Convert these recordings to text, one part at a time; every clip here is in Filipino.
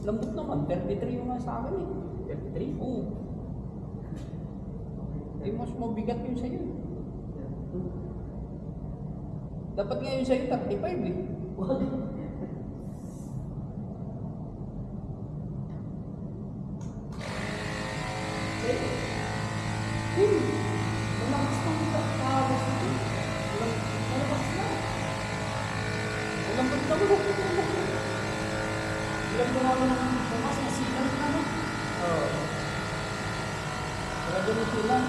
Lambot naman, 33 yung nga sa akin eh. 33? Oo. Eh, mas mabigat yun sa'yo. Dapat nga yun sa'yo 35 eh. Wag. Malakas na kita. Malakas na. Malakas na. Lambot na mo. Ilang ko naman ng bukas, masilang na no? Oo. Kaya ganito lang.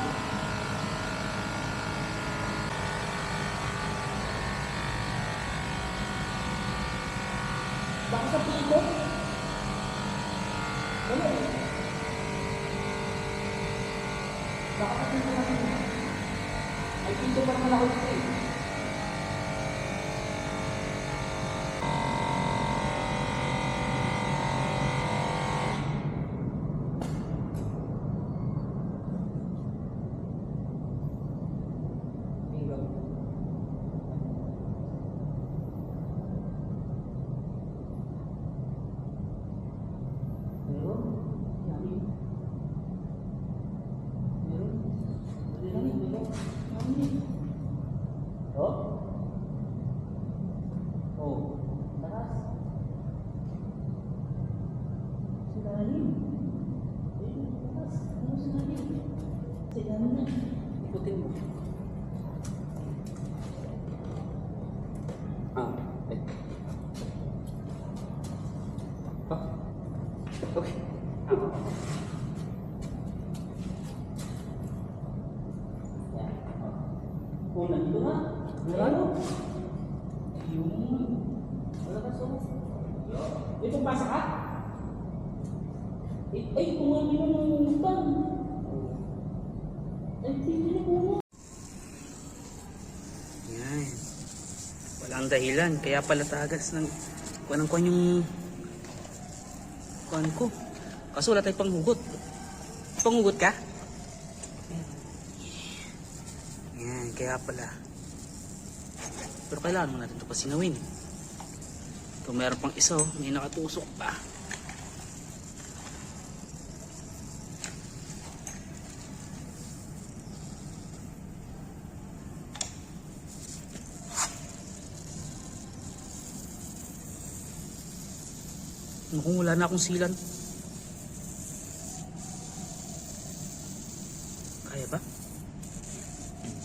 Baka sa pinto? Wala eh. Baka sa pinto natin. May pinto pa naman ako dito eh. Ikutin mo. Okay. Okay. Una dito na. Ano? Yung... Wala ka so? Itong pasa ka? Ay, kumami mo ng utang. Ay, hindi na po. Yan. Walang dahilan. Kaya pala tagas ng... Kuwan yung... Kuwan ko. Kaso wala tayong panghugot. Panghugot ka? Yan. Kaya pala. Pero kailangan mo natin ito pasinawin. Kung meron pang isa, may nakatusok pa. Kung wala na akong silan. Kaya ba?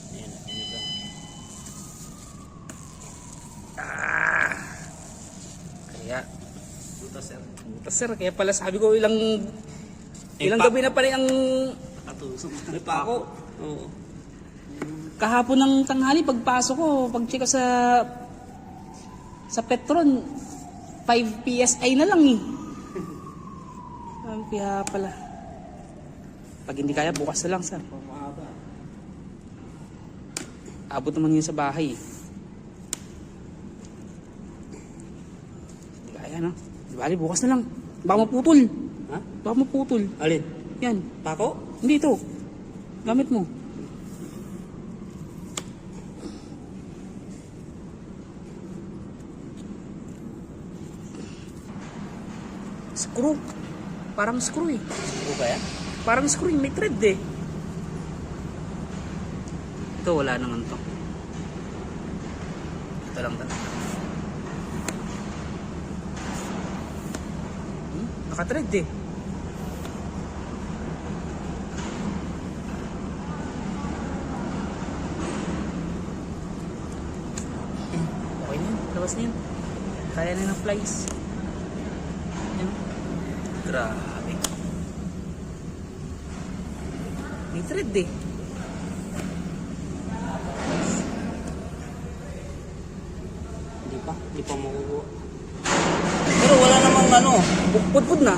Ayan, kaya butas sir. Kaya pala sabi ko ilang gabi na pala ang katusok. May pako. Oo. Kahapon ng tanghali pagpasok ko, pag-check sa Petron 5 PSI na lang eh. Kaya pala. Pag hindi kaya, bukas na lang sir. Abot naman yun sa bahay eh. Hindi kaya no? Di bali, bukas na lang. Baka maputol. Ha? Baka maputol. Alin? Yan. Pako? Hindi ito. Gamit mo. Screw. Parang screw eh. Screw ba yan? Parang screw, may thread eh. Ito wala naman to. Ito lang talaga. Naka-thread eh. Okay na yun, labas na yun. Kaya na ng flies. Yan. Grabe. May thread eh. Hindi pa makukuha. Pero wala namang ano, pudpud na.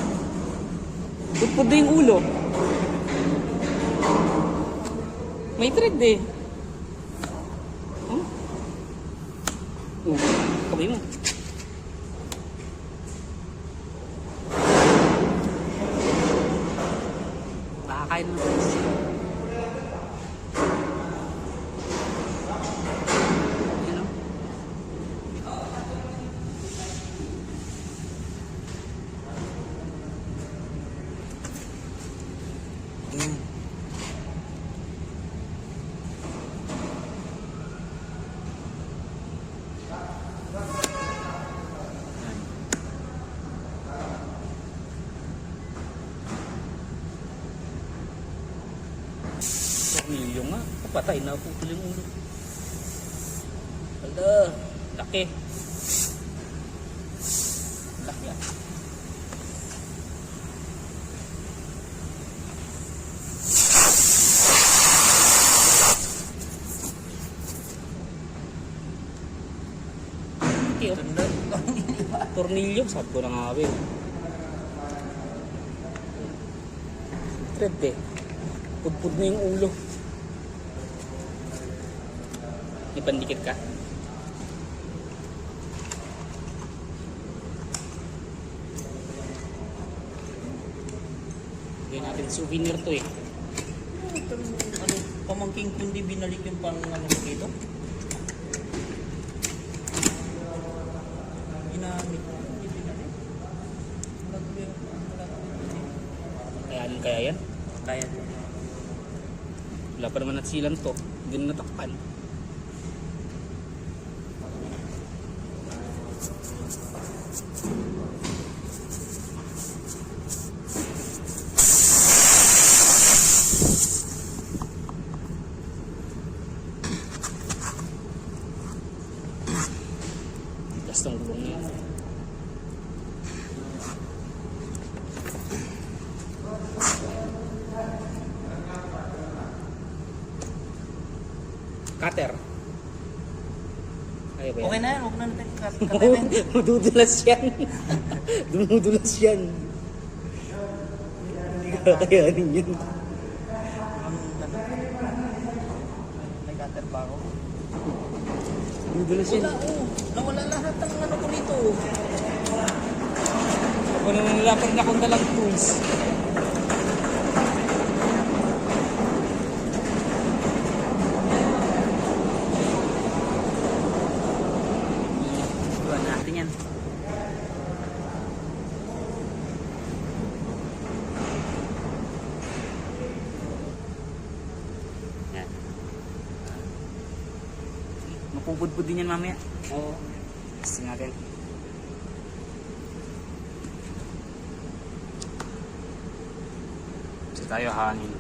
Pudpud na yung ulo. May thread eh. Oh? Kamay mo. Nakakain mo. Tornilyo nga. Patay na putol yung ulo. Hala, laki. Laki ah. Okay, oh. Tornilyo, sabi ko na nga ba eh. Thread eh. Pudpud na yung ulo. May pandikit ka? Gawin natin souvenir to eh. Ano, pamangking kundi binalik yung pang ano dito? Ginamit ko, hindi binalik. Kayanin kaya yan? Kaya ko. Wala pa naman natsilan to. Hindi na natakpan. Gastong gulong na yan. Cutter. Kaya ba yan? Okay na yan, huwag na natin katayin. Madudulas yan. Dumudulas yan. Hindi ka kakayanin yan. May cutter pa ako. Dumudulas yan. Wala, oh. Nawala lahat ng ano ko rito. Ako naman nilapag na akong dalang tools. Iwan natin yan. Yan. Mapupudpud din yan mamaya. Oo. Testing natin. Kasi tayo hangin.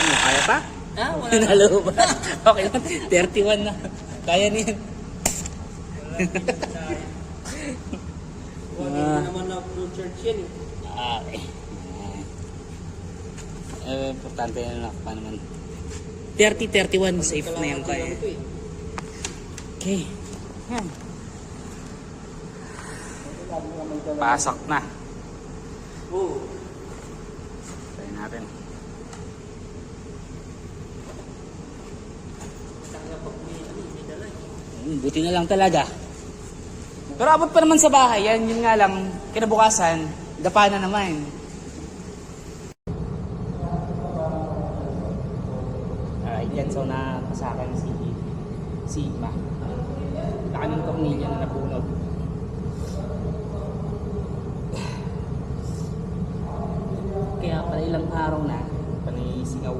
Ano, kaya pa? Ah, wala na. Pinalo ba? Okay lang. 31 na. Kaya niyan. Hindi naman na full charge yan eh. Okay. Importante na lang pa naman. 30-31, safe na yan kaya. Ito eh. Okay. Yan. Pasok na. Oo. Try natin. Saka pag may dala eh. Buti na lang talaga. Pero abot pa naman sa bahay yan. Yun nga lang, kinabukasan, dapa na naman. Alright, yan. So, nakasakan si Sigma. Laka ng tornilyo na nabunog. Kaya pala ilang araw na, panay singaw,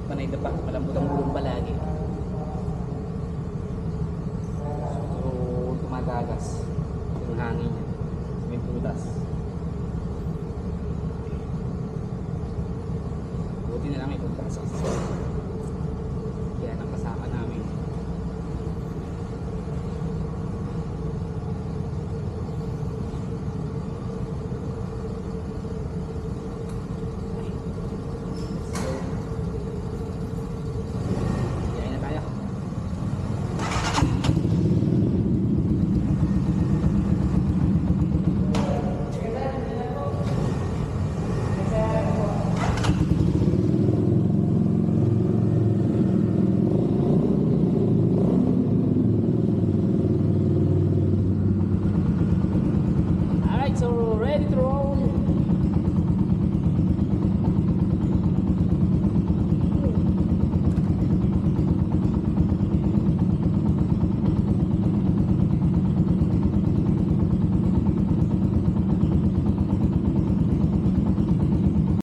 panay dapa, malambot ang gulong palagi. So, tumatagas yung hangin niya. May butas. Buti na lang may pagpasok sa sila. Kaya nakasama namin. Kaya na tayo. Alright, so ready to roll.